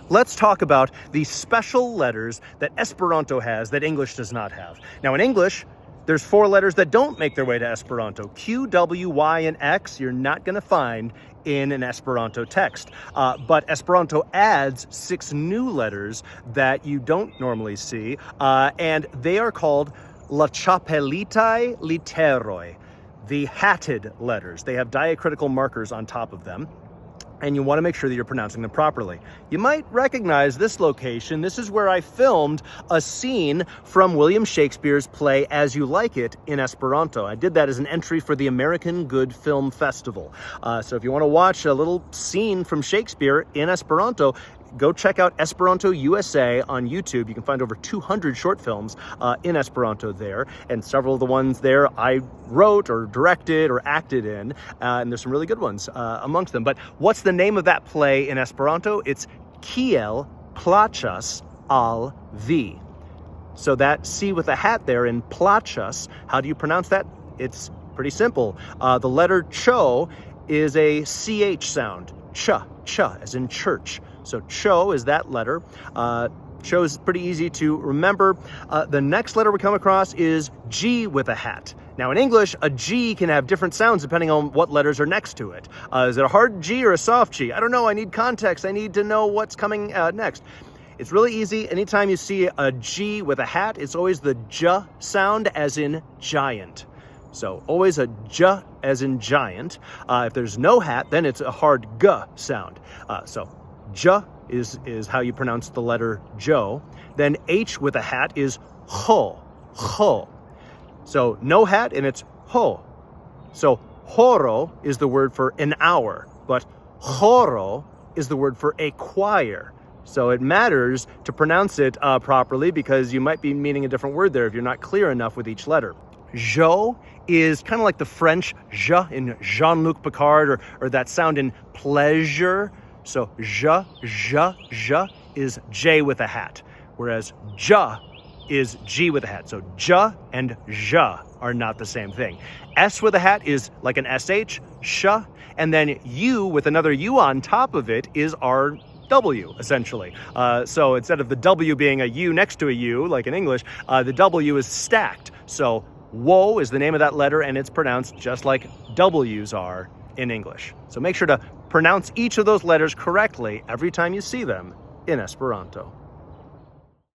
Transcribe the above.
let's talk about the special letters that Esperanto has that English does not have. Now in English, there's 4 letters that don't make their way to Esperanto. Q, W, Y, and X you're not going to find in an Esperanto text. But Esperanto adds 6 new letters that you don't normally see, and they are called la chapelitai literoi, the hatted letters. They have diacritical markers on top of them, and you want to make sure that you're pronouncing them properly. You might recognize this location. This is where I filmed a scene from William Shakespeare's play As You Like It in Esperanto. I did that as an entry for the American Good Film Festival. So if you want to watch a little scene from Shakespeare in Esperanto, go check out Esperanto USA on YouTube. You can find over 200 short films in Esperanto there, and several of the ones there I wrote or directed or acted in, and there's some really good ones amongst them. But what's the name of that play in Esperanto? It's Kiel Plaĉas al Vi. So that C with a hat there in Plaĉas, how do you pronounce that? It's pretty simple. The letter cho is a CH sound. Ch, as in church. So cho is that letter. Cho is pretty easy to remember. The next letter we come across is G with a hat. Now in English, a G can have different sounds depending on what letters are next to it. Is it a hard G or a soft G? I don't know. I need context. I need to know what's coming next. It's really easy. Anytime you see a G with a hat, it's always the J sound as in giant. So always a J as in giant. If there's no hat, then it's a hard G sound. So J is how you pronounce the letter Joe. Then H with a hat is ho. So no hat, and it's ho. So horo is the word for an hour, but horo is the word for a choir. So it matters to pronounce it properly, because you might be meaning a different word there if you're not clear enough with each letter. Jo is kind of like the French je in Jean-Luc Picard, or that sound in pleasure. So je is J with a hat, whereas ja is G with a hat. So ja and ja are not the same thing. S with a hat is like an SH, sh, and then U with another U on top of it is our W, essentially. So instead of the W being a U next to a U, like in English, the W is stacked. So wo is the name of that letter, and it's pronounced just like W's are in English. So make sure to pronounce each of those letters correctly every time you see them in Esperanto.